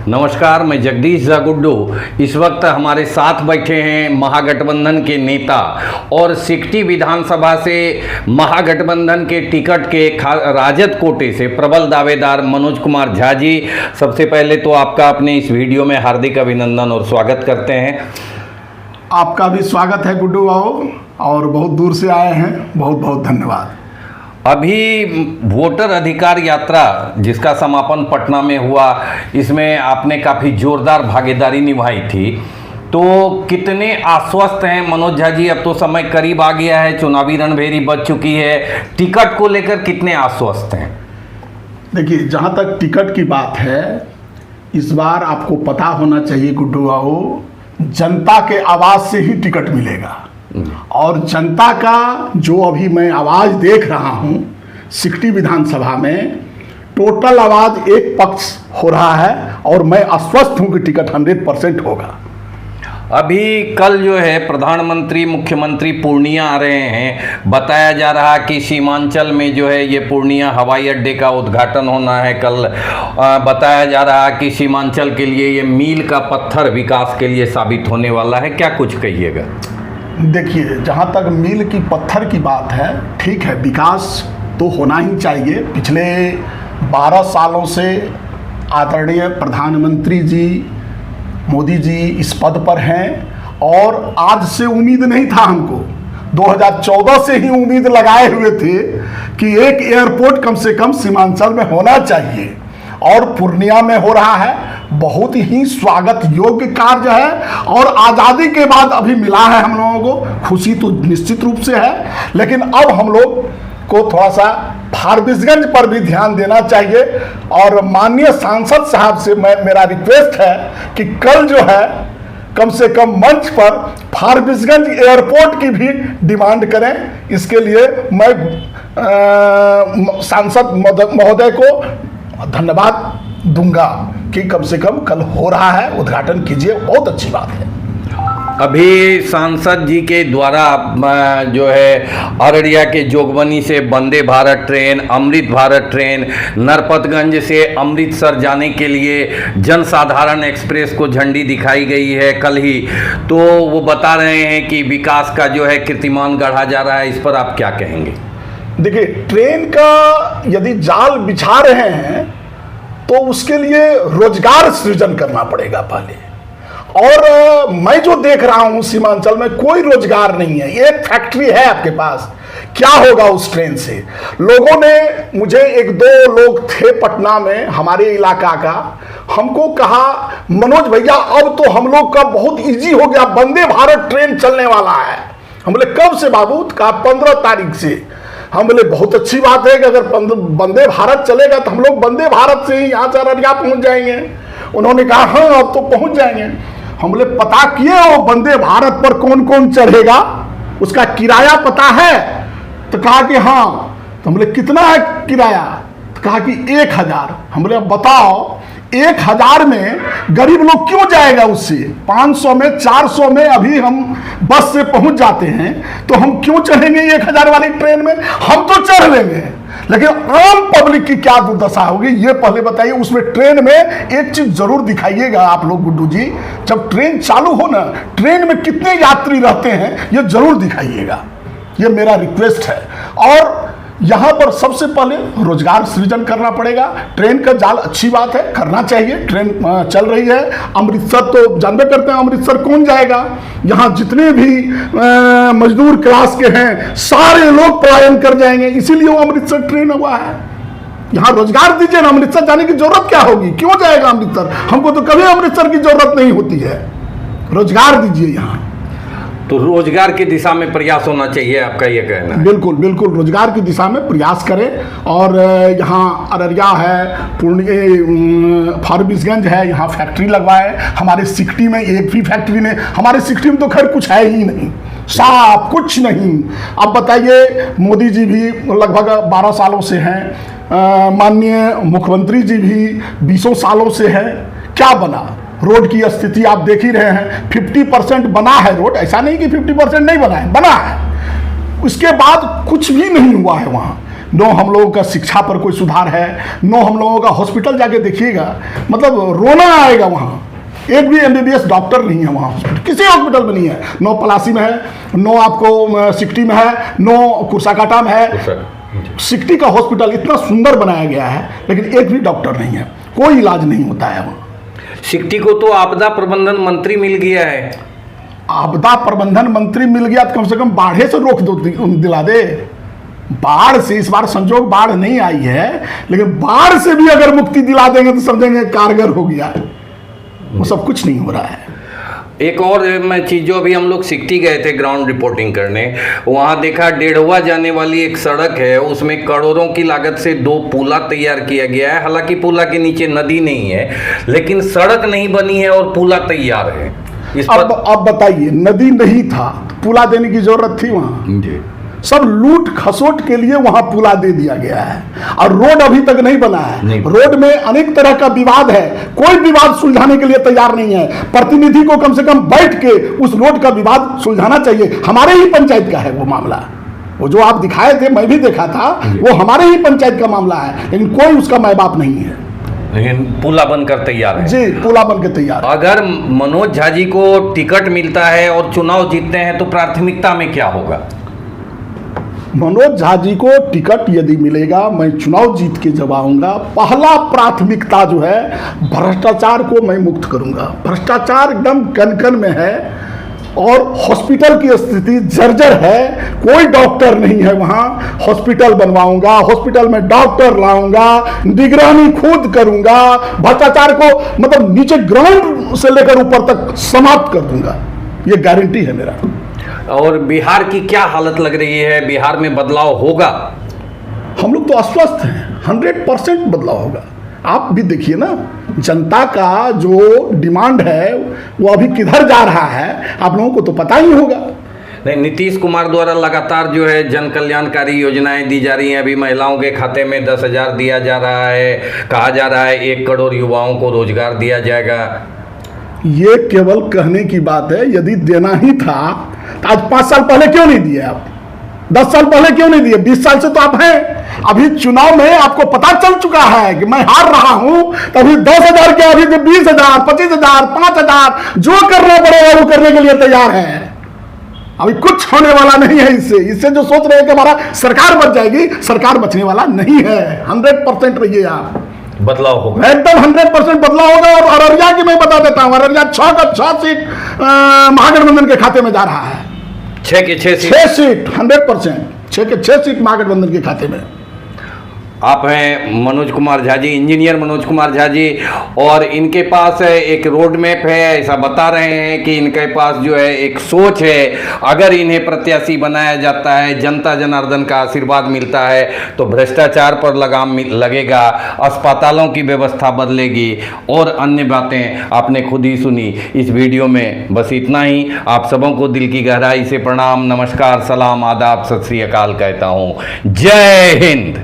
नमस्कार, मैं जगदीश झा गुड्डू। इस वक्त हमारे साथ बैठे हैं महागठबंधन के नेता और सिकटी विधानसभा से महागठबंधन के टिकट के राजद कोटे से प्रबल दावेदार मनोज कुमार झा जी। सबसे पहले तो आपका अपने इस वीडियो में हार्दिक अभिनंदन और स्वागत करते हैं। आपका भी स्वागत है गुड्डू बाबू, और बहुत दूर से आए हैं, बहुत बहुत धन्यवाद। अभी वोटर अधिकार यात्रा जिसका समापन पटना में हुआ, इसमें आपने काफ़ी जोरदार भागीदारी निभाई थी, तो कितने आश्वस्त हैं मनोज झा जी? अब तो समय करीब आ गया है, चुनावी रणभेरी बच चुकी है, टिकट को लेकर कितने आश्वस्त हैं? देखिए, जहाँ तक टिकट की बात है, इस बार आपको पता होना चाहिए गुड्डू बाबू, जनता के आवाज़ से ही टिकट मिलेगा। और जनता का जो अभी मैं आवाज़ देख रहा हूँ सिकटी विधानसभा में, टोटल आवाज़ एक पक्ष हो रहा है, और मैं आश्वस्त हूँ कि टिकट 100% होगा। अभी कल जो है प्रधानमंत्री मुख्यमंत्री पूर्णिया आ रहे हैं। बताया जा रहा कि सीमांचल में जो है ये पूर्णिया हवाई अड्डे का उद्घाटन होना है कल। बताया जा रहा कि सीमांचल के लिए ये मील का पत्थर विकास के लिए साबित होने वाला है। क्या कुछ कहिएगा? देखिए, जहाँ तक मील की पत्थर की बात है, ठीक है, विकास तो होना ही चाहिए। पिछले 12 सालों से आदरणीय प्रधानमंत्री जी मोदी जी इस पद पर हैं, और आज से उम्मीद नहीं था हमको। 2014 से ही उम्मीद लगाए हुए थे कि एक एयरपोर्ट कम से कम सीमांचल में होना चाहिए, और पूर्णिया में हो रहा है। बहुत ही स्वागत योग्य कार्य है, और आज़ादी के बाद अभी मिला है हम लोगों को, खुशी तो निश्चित रूप से है। लेकिन अब हम लोग को थोड़ा सा फारबिसगंज पर भी ध्यान देना चाहिए, और माननीय सांसद साहब से मेरा रिक्वेस्ट है कि कल जो है कम से कम मंच पर फारबिसगंज एयरपोर्ट की भी डिमांड करें। इसके लिए मैं सांसद महोदय को धन्यवाद दूंगा कि कम से कम कल हो रहा है, उद्घाटन कीजिए, बहुत अच्छी बात है। अभी सांसद जी के द्वारा जो है अररिया के जोगबनी से वंदे भारत ट्रेन, अमृत भारत ट्रेन, नरपतगंज से अमृतसर जाने के लिए जनसाधारण एक्सप्रेस को झंडी दिखाई गई है कल ही। तो वो बता रहे हैं कि विकास का जो है कीर्तिमान गढ़ा जा रहा है। इस पर आप क्या कहेंगे? देखिए, ट्रेन का यदि जाल बिछा रहे हैं तो उसके लिए रोजगार सृजन करना पड़ेगा पहले। और मैं जो देख रहा हूं सीमांचल में कोई रोजगार नहीं है। एक फैक्ट्री है आपके पास, क्या होगा उस ट्रेन से? लोगों ने, मुझे एक दो लोग थे पटना में हमारे इलाका का, हमको कहा मनोज भैया अब तो हम लोग का बहुत इजी हो गया, वंदे भारत ट्रेन चलने वाला है। हम बोले कब से बाबू? कहा 15 तारीख से। हम बोले बहुत अच्छी बात है कि अगर वंदे भारत चलेगा तो हम लोग वंदे भारत से ही यहाँ से अररिया पहुँच जाएंगे। उन्होंने कहा हाँ अब तो पहुँच जाएंगे। हम बोले पता किए वो वंदे भारत पर कौन कौन चढ़ेगा, उसका किराया पता है? तो कहा कि हाँ। तो हम बोले कितना है किराया? तो कहा कि 1000। हम बोले अब बताओ 1000 में गरीब लोग क्यों जाएगा? उससे 500 में 400 में अभी हम बस से पहुंच जाते हैं, तो हम क्यों चढ़ेंगे 1000 वाली ट्रेन में? हम तो चढ़ लेंगे, लेकिन आम पब्लिक की क्या दुर्दशा होगी ये पहले बताइए। उसमें ट्रेन में एक चीज जरूर दिखाइएगा आप लोग गुड्डू जी, जब ट्रेन चालू हो ना, ट्रेन में कितने यात्री रहते हैं ये जरूर दिखाइएगा, ये मेरा रिक्वेस्ट है। और यहाँ पर सबसे पहले रोजगार सृजन करना पड़ेगा। ट्रेन का जाल अच्छी बात है, करना चाहिए। ट्रेन चल रही है। अमृतसर तो जानते करते हैं, अमृतसर कौन जाएगा? यहाँ जितने भी मजदूर क्लास के हैं सारे लोग पलायन कर जाएंगे, इसीलिए वो अमृतसर ट्रेन हुआ है। यहाँ रोजगार दीजिए ना, अमृतसर जाने की जरूरत क्या होगी? क्यों जाएगा अमृतसर? हमको तो कभी अमृतसर की जरूरत नहीं होती है। रोजगार दीजिए यहाँ। तो रोजगार की दिशा में प्रयास होना चाहिए, आपका ये कहना है? बिल्कुल बिल्कुल, रोजगार की दिशा में प्रयास करें। और यहाँ अररिया है, पूर्णिया, फारबिसगंज है, यहाँ फैक्ट्री लगवाए। हमारे सिकटी में एक भी फैक्ट्री नहीं, हमारे सिकटी में तो खैर कुछ है ही नहीं, साफ कुछ नहीं। अब बताइए, मोदी जी भी लगभग 12 सालों से हैं, माननीय मुख्यमंत्री जी भी 20 सालों से हैं, क्या बना? रोड की स्थिति आप देख ही रहे हैं, 50% बना है रोड, ऐसा नहीं कि 50% नहीं बना है, बना है। उसके बाद कुछ भी नहीं हुआ है वहाँ। नो हम लोगों का शिक्षा पर कोई सुधार है, नो हम लोगों का हॉस्पिटल जाके देखिएगा, मतलब रोना आएगा वहाँ। एक भी एमबीबीएस डॉक्टर नहीं है वहाँ हॉस्पिटल, किसी हॉस्पिटल में नहीं है। नो पलासी में है, नो आपको सिकटी में है, नो कुर्साकाटा में है। सिकटी का हॉस्पिटल इतना सुंदर बनाया गया है, लेकिन एक भी डॉक्टर नहीं है, कोई इलाज नहीं होता है वहाँ। सिकटी को तो आपदा प्रबंधन मंत्री मिल गया है। आपदा प्रबंधन मंत्री मिल गया तो कम से कम बाढ़े से रोक दो, दिला दे। बाढ़ से इस बार संजोग बाढ़ नहीं आई है, लेकिन बाढ़ से भी अगर मुक्ति दिला देंगे तो समझेंगे कारगर हो गया। वो सब कुछ नहीं हो रहा है। एक और मैं चीज़, जो अभी हम लोग सिकटी गए थे ग्राउंड रिपोर्टिंग करने, वहाँ देखा डेढ़वा जाने वाली एक सड़क है, उसमें करोड़ों की लागत से 2 पुला तैयार किया गया है। हालांकि पुला के नीचे नदी नहीं है, लेकिन सड़क नहीं बनी है और पुला तैयार है। अब बताइए, नदी नहीं था तो पुला देने की जरूरत थी वहाँ? सब लूट खसोट के लिए वहां पुला दे दिया गया है, और रोड अभी तक नहीं बना है। रोड में अनेक तरह का विवाद है, कोई विवाद सुलझाने के लिए तैयार नहीं है। प्रतिनिधि को कम से कम बैठ के उस रोड का विवाद सुलझाना चाहिए। हमारे ही पंचायत का है वो मामला, वो जो आप दिखाए थे, मैं भी देखा था, वो हमारे ही पंचायत का मामला है, लेकिन कोई उसका माय बाप नहीं है। लेकिन पुला बनकर तैयार है जी, पुला बनकर तैयार। अगर मनोज झा जी को टिकट मिलता है और चुनाव जीतते हैं तो प्राथमिकता में क्या होगा? मनोज झा जी को टिकट यदि मिलेगा, मैं चुनाव जीत के जब आऊंगा, पहला प्राथमिकता जो है भ्रष्टाचार को मैं मुक्त करूंगा। भ्रष्टाचार एकदम कन-कन में है और हॉस्पिटल की स्थिति जर्जर है, कोई डॉक्टर नहीं है वहां। हॉस्पिटल बनवाऊंगा, हॉस्पिटल में डॉक्टर लाऊंगा, निगरानी खुद करूंगा, भ्रष्टाचार को मतलब नीचे ग्राउंड से लेकर ऊपर तक समाप्त कर दूंगा, ये गारंटी है मेरा। और बिहार की क्या हालत लग रही है? बिहार में बदलाव होगा? हम लोग तो आश्वस्त हैं, 100% बदलाव होगा। आप भी देखिए ना, जनता का जो डिमांड है वो अभी किधर जा रहा है, आप लोगों को तो पता ही होगा। नहीं, नीतीश कुमार द्वारा लगातार जो है जन कल्याणकारी योजनाएं दी जा रही हैं। अभी महिलाओं के खाते में 10,000 दिया जा रहा है, कहा जा रहा है 1 करोड़ युवाओं को रोजगार दिया जाएगा। ये केवल कहने की बात है। यदि देना ही था तो आज 5 साल पहले क्यों नहीं दिए आप? 10 साल पहले क्यों नहीं दिए? 20 साल से तो आप हैं। अभी चुनाव में आपको पता चल चुका है कि मैं हार रहा हूं, तभी 10,000 के अभी 20,000, 25,000, 5,000 जो करना पड़ेगा वो करने के लिए तैयार है। अभी कुछ होने वाला नहीं है इससे जो सोच रहे हैं कि हमारा सरकार बच जाएगी, सरकार बचने वाला नहीं है। 100% रहिए आप, बदलाव होगा, एकदम 100% बदलाव होगा। और अररिया की मैं बता देता हूं, अररिया 6 का 6 सीट महागठबंधन के खाते में जा रहा है। 6 के 6 सीट 100%, 6 के 6 सीट महागठबंधन के खाते में। आप हैं मनोज कुमार झा जी, इंजीनियर मनोज कुमार झा जी, और इनके पास एक रोड मैप है। ऐसा बता रहे हैं कि इनके पास जो है एक सोच है, अगर इन्हें प्रत्याशी बनाया जाता है, जनता जनार्दन का आशीर्वाद मिलता है, तो भ्रष्टाचार पर लगाम लगेगा, अस्पतालों की व्यवस्था बदलेगी और अन्य बातें आपने खुद ही सुनी इस वीडियो में। बस इतना ही। आप सबों को दिल की गहराई से प्रणाम, नमस्कार, सलाम, आदाब, सत श्री अकाल कहता हूँ। जय हिंद।